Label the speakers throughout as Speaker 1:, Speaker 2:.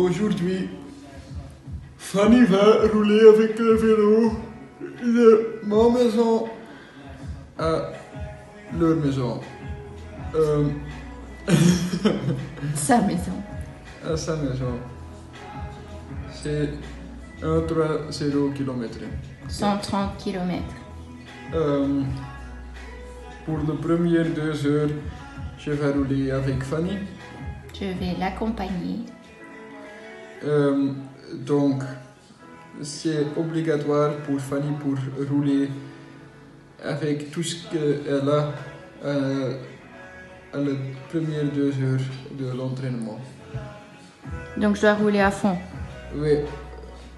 Speaker 1: aujourd'hui, Fanny va rouler avec le vélo de ma maison à leur maison.
Speaker 2: Sa maison.
Speaker 1: À sa maison. C'est 130 km.
Speaker 2: 130 km.
Speaker 1: Pour les premières 2 heures, je vais rouler avec Fanny.
Speaker 2: Je vais l'accompagner.
Speaker 1: Donc, c'est obligatoire pour Fanny pour rouler avec tout ce qu'elle a à les premières 2 heures de l'entraînement.
Speaker 2: Donc je dois rouler à fond.
Speaker 1: Oui,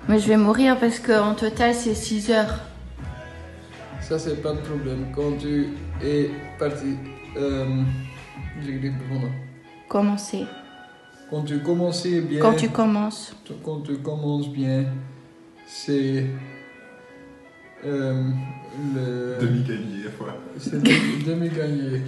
Speaker 2: Mais je vais mourir parce qu'en total c'est 6 heures.
Speaker 1: ça c'est pas de problème. Quand tu es parti,
Speaker 2: Commencer.
Speaker 1: quand tu commences bien,
Speaker 2: Quand tu commences.
Speaker 1: quand tu commences bien, c'est le
Speaker 3: Demi-gagné, voilà.
Speaker 1: c'est demi-gagné.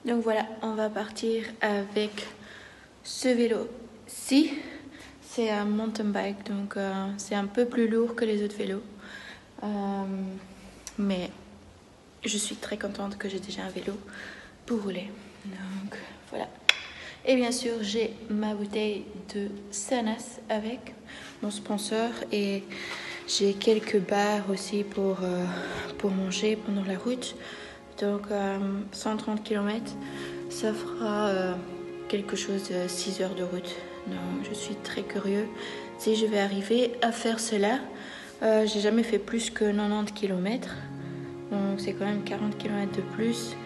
Speaker 2: Donc voilà, on va partir avec ce vélo-ci. C'est un mountain bike, donc c'est un peu plus lourd que les autres vélos. Mais je suis très contente que j'ai déjà un vélo pour rouler. Donc voilà. Et bien sûr, j'ai ma bouteille de Sanas avec mon sponsor. Et j'ai quelques barres aussi pour manger pendant la route. Donc 130 km, ça fera quelque chose de 6 heures de route. Donc je suis très curieux si je vais arriver à faire cela. J'ai jamais fait plus que 90 km. Donc c'est quand même 40 km de plus.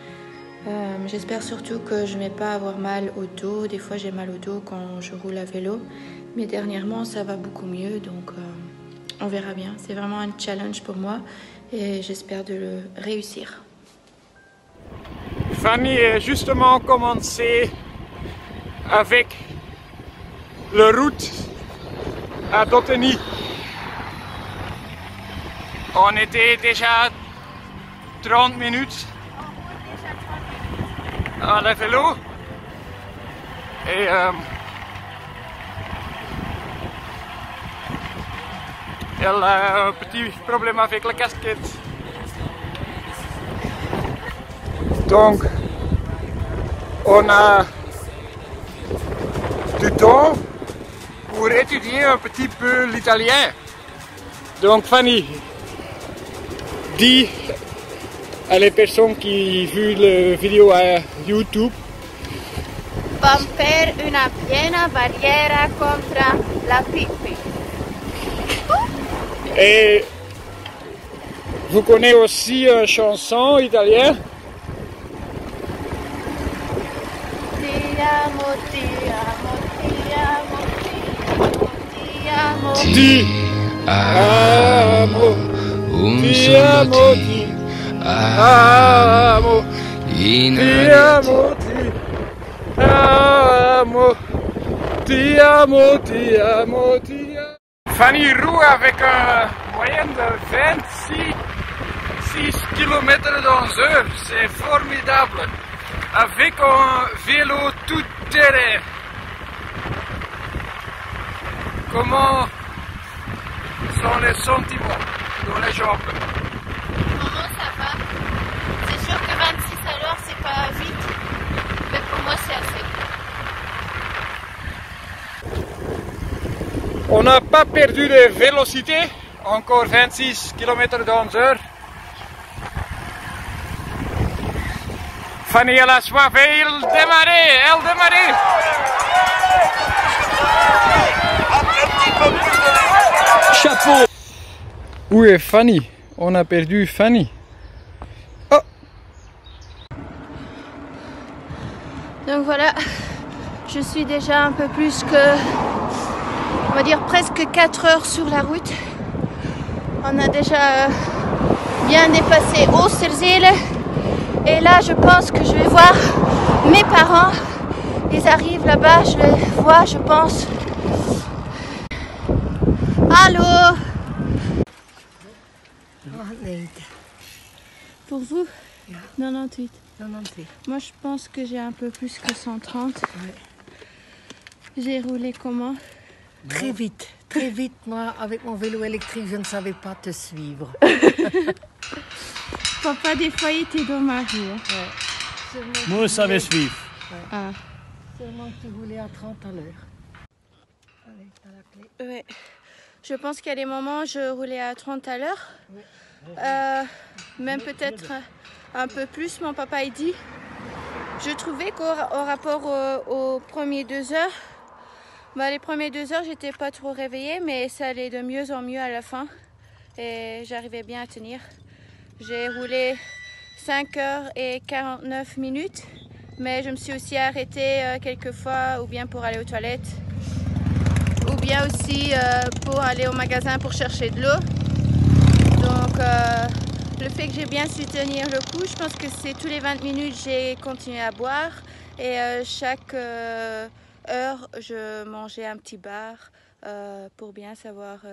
Speaker 2: J'espère surtout que je ne vais pas avoir mal au dos. Des fois j'ai mal au dos quand je roule à vélo. Mais dernièrement ça va beaucoup mieux. Donc on verra bien. C'est vraiment un challenge pour moi. Et j'espère de le réussir.
Speaker 1: Fanny a justement commencé avec la route à Dotteny. On était déjà 30 minutes à la vélo et elle a un petit problème avec la casquette. Donc, on a du temps pour étudier un petit peu l'italien. Donc, Fanny, dis à les personnes qui ont vu la vidéo à YouTube.
Speaker 2: Pomper una piena barriera contra la pipi.
Speaker 1: Et vous connaissez aussi une chanson italienne.
Speaker 4: Ti amo, un solo ti amo,
Speaker 1: ti amo. Fanny roule avec une moyenne de 26 km dans l'heure, c'est formidable, avec un vélo tout terrain. Comment sont les sentiments dans les jambes?
Speaker 2: Comment ça va? C'est sûr que 26 à l'heure c'est pas vite, mais pour moi c'est assez.
Speaker 1: On n'a pas perdu de vélocité, encore 26 km dans l'heure. Fanny elle a soif et elle démarre. Chapeau. Où est Fanny? On a perdu Fanny. Oh.
Speaker 2: Donc voilà, je suis déjà un peu plus que, on va dire presque 4 heures sur la route. On a déjà bien dépassé Oosterzeele. Et là je pense que je vais voir mes parents, ils arrivent là-bas, je les vois, je pense. Allô? Pour vous? 98.
Speaker 3: 98.
Speaker 2: Moi, je pense que j'ai un peu plus que 130.
Speaker 3: Ouais.
Speaker 2: J'ai roulé comment?
Speaker 3: Très vite, moi, avec mon vélo électrique, je ne savais pas te suivre.
Speaker 2: Papa, des fois, il était dans ma rue.
Speaker 3: Ouais.
Speaker 5: Moi, je savais suivre.
Speaker 3: Ouais.
Speaker 2: Ah.
Speaker 3: Seulement que tu roulais à 30 à l'heure. Allez, t'as la clé.
Speaker 2: Ouais. Je pense qu'il y a des moments où je roulais à 30 à l'heure. Même peut-être un peu plus, mon papa il dit. Je trouvais qu'au rapport aux premières 2 heures, les premières 2 heures, j'étais pas trop réveillée, mais ça allait de mieux en mieux à la fin. Et j'arrivais bien à tenir. J'ai roulé 5h49, mais je me suis aussi arrêtée quelques fois, ou bien pour aller aux toilettes, ou bien aussi pour aller au magasin pour chercher de l'eau. Donc le fait que j'ai bien su tenir le coup, je pense que c'est tous les 20 minutes j'ai continué à boire et chaque heure je mangeais un petit bar pour bien savoir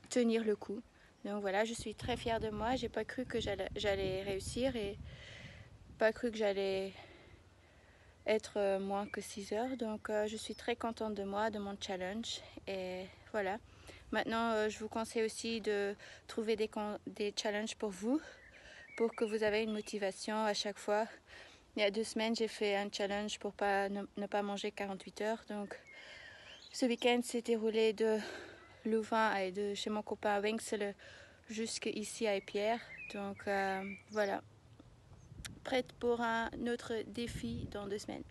Speaker 2: tenir le coup. Donc voilà, je suis très fière de moi. J'ai pas cru que j'allais réussir et pas cru que j'allais être moins que 6 heures. Donc je suis très contente de moi, de mon challenge. Et voilà. Maintenant, je vous conseille aussi de trouver des challenges pour vous, pour que vous ayez une motivation à chaque fois. Il y a 2 semaines, j'ai fait un challenge pour ne pas manger 48 heures. Donc ce week-end, c'était roulé de Louvain et de chez mon copain à Wengsele jusqu'ici à Épierre. Donc voilà, prête pour un autre défi dans 2 semaines.